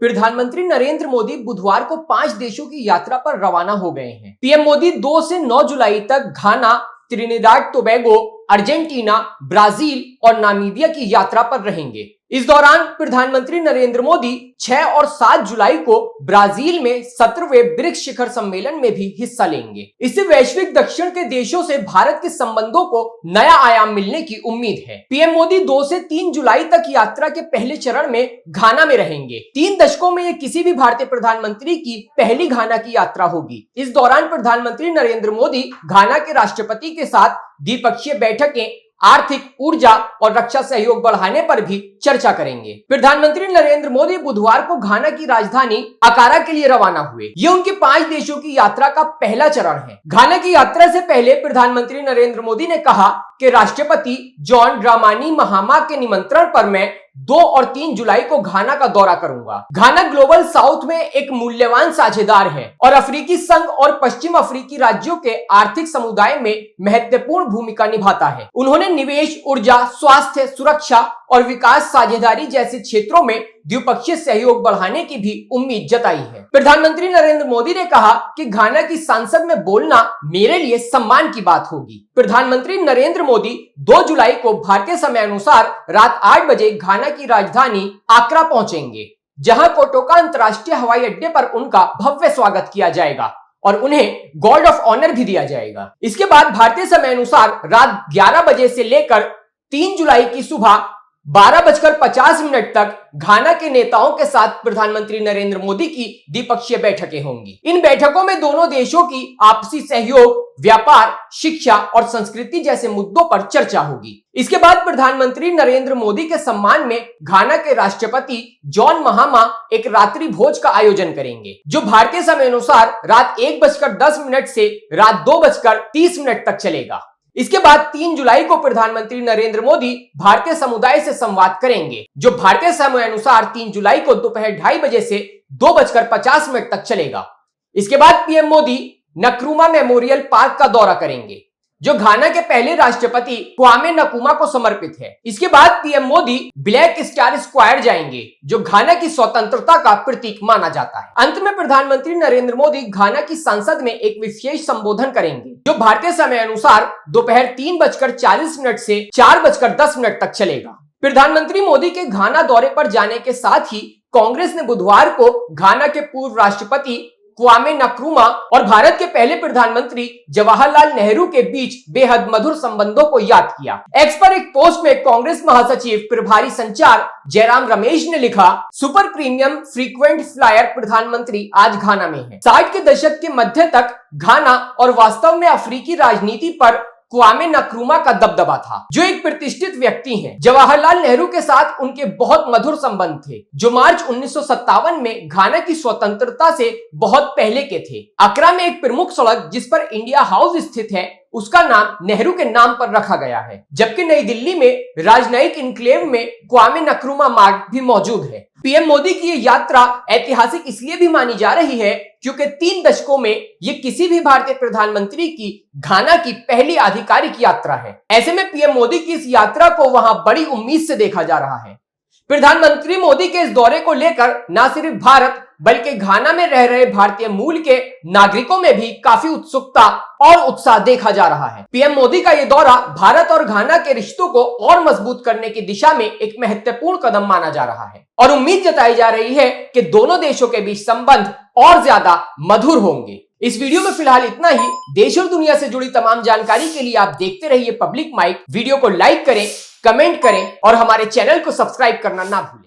प्रधानमंत्री नरेंद्र मोदी बुधवार को 5 देशों की यात्रा पर रवाना हो गए हैं। पीएम मोदी 2 से 9 जुलाई तक घाना, त्रिनिदाद टोबैगो, अर्जेंटीना, ब्राजील और नामीबिया की यात्रा पर रहेंगे। इस दौरान प्रधानमंत्री नरेंद्र मोदी 6 और 7 जुलाई को ब्राजील में 17वें ब्रिक्स शिखर सम्मेलन में भी हिस्सा लेंगे। इससे वैश्विक दक्षिण के देशों से भारत के संबंधों को नया आयाम मिलने की उम्मीद है। पीएम मोदी 2 से 3 जुलाई तक यात्रा के पहले चरण में घाना में रहेंगे। 3 दशकों में ये किसी भी भारतीय प्रधानमंत्री की पहली घाना की यात्रा होगी। इस दौरान प्रधानमंत्री नरेंद्र मोदी घाना के राष्ट्रपति के साथ द्विपक्षीय बैठकें, आर्थिक, ऊर्जा और रक्षा सहयोग बढ़ाने पर भी चर्चा करेंगे। प्रधानमंत्री नरेंद्र मोदी बुधवार को घाना की राजधानी अकारा के लिए रवाना हुए। ये उनके 5 देशों की यात्रा का पहला चरण है। घाना की यात्रा से पहले प्रधानमंत्री नरेंद्र मोदी ने कहा कि राष्ट्रपति जॉन ड्रामानी महामा के निमंत्रण पर मैं 2 और 3 जुलाई को घाना का दौरा करूंगा। घाना ग्लोबल साउथ में एक मूल्यवान साझेदार है और अफ्रीकी संघ और पश्चिम अफ्रीकी राज्यों के आर्थिक समुदाय में महत्वपूर्ण भूमिका निभाता है। उन्होंने निवेश, ऊर्जा, स्वास्थ्य, सुरक्षा और विकास साझेदारी जैसे क्षेत्रों में द्विपक्षीय सहयोग बढ़ाने की भी उम्मीद जताई है। प्रधानमंत्री नरेंद्र मोदी ने कहा कि घाना की संसद में बोलना मेरे लिए सम्मान की बात होगी। प्रधानमंत्री नरेंद्र मोदी 2 जुलाई को भारतीय समय अनुसार रात 8 बजे घाना की राजधानी आक्रा पहुंचेंगे, जहां कोटोका अंतर्राष्ट्रीय हवाई अड्डे पर उनका भव्य स्वागत किया जाएगा और उन्हें गार्ड ऑफ ऑनर भी दिया जाएगा। इसके बाद भारतीय समय अनुसार रात 11 बजे से लेकर 3 जुलाई की सुबह 12:50 तक घाना के नेताओं के साथ प्रधानमंत्री नरेंद्र मोदी की द्विपक्षीय बैठकें होंगी। इन बैठकों में दोनों देशों की आपसी सहयोग, व्यापार, शिक्षा और संस्कृति जैसे मुद्दों पर चर्चा होगी। इसके बाद प्रधानमंत्री नरेंद्र मोदी के सम्मान में घाना के राष्ट्रपति जॉन महामा एक रात्रि भोज का आयोजन करेंगे, जो भारतीय समय अनुसार रात 1:10 से रात 2:30 तक चलेगा। इसके बाद 3 जुलाई को प्रधानमंत्री नरेंद्र मोदी भारतीय समुदाय से संवाद करेंगे, जो भारतीय समय अनुसार 3 जुलाई को दोपहर 2:30 बजे से 2:50 तक चलेगा। इसके बाद पीएम मोदी नक्रूमा मेमोरियल पार्क का दौरा करेंगे, जो घाना के पहले राष्ट्रपति क्वामे नक्रूमा को समर्पित है। इसके बाद PM Modi black star square जाएंगे, जो घाना की स्वतंत्रता का प्रतीक माना जाता है। अंत में प्रधानमंत्री नरेंद्र मोदी घाना की संसद में एक विशेष संबोधन करेंगे, जो भारतीय समय अनुसार दोपहर 3:40 से 4:10 तक चलेगा। प्रधानमंत्री मोदी के घाना दौरे पर जाने के साथ ही कांग्रेस ने बुधवार को घाना के पूर्व राष्ट्रपति क्वामे नक्रूमा और भारत के पहले प्रधानमंत्री जवाहरलाल नेहरू के बीच बेहद मधुर संबंधों को याद किया। एक्स पर एक पोस्ट में कांग्रेस महासचिव प्रभारी संचार जयराम रमेश ने लिखा, सुपर प्रीमियम फ्रीक्वेंट फ्लायर प्रधानमंत्री आज घाना में है। 60 के दशक के मध्य तक घाना और वास्तव में अफ्रीकी राजनीति पर क्वामे नक्रूमा का दबदबा था, जो एक प्रतिष्ठित व्यक्ति हैं। जवाहरलाल नेहरू के साथ उनके बहुत मधुर संबंध थे, जो मार्च 1957 में घाना की स्वतंत्रता से बहुत पहले के थे। अक्रा में एक प्रमुख सड़क जिस पर इंडिया हाउस स्थित है, उसका नाम नेहरू के नाम पर रखा गया है, जबकि नई दिल्ली में राजनयिक इनक्लेव में क्वामे नक्रूमा मार्ग भी मौजूद है। पीएम मोदी की ये यात्रा ऐतिहासिक इसलिए भी मानी जा रही है क्योंकि 3 दशकों में ये किसी भी भारतीय प्रधानमंत्री की घाना की पहली आधिकारिक यात्रा है। ऐसे में पीएम मोदी की इस यात्रा को वहां बड़ी उम्मीद से देखा जा रहा है। प्रधानमंत्री मोदी के इस दौरे को लेकर न सिर्फ भारत बल्कि घाना में रह रहे भारतीय मूल के नागरिकों में भी काफी उत्सुकता और उत्साह देखा जा रहा है। पीएम मोदी का यह दौरा भारत और घाना के रिश्तों को और मजबूत करने की दिशा में एक महत्वपूर्ण कदम माना जा रहा है और उम्मीद जताई जा रही है कि दोनों देशों के बीच संबंध और ज्यादा मधुर होंगे। इस वीडियो में फिलहाल इतना ही। देश और दुनिया से जुड़ी तमाम जानकारी के लिए आप देखते रहिए पब्लिक माइक। वीडियो को लाइक करें, कमेंट करें और हमारे चैनल को सब्सक्राइब करना ना भूलें।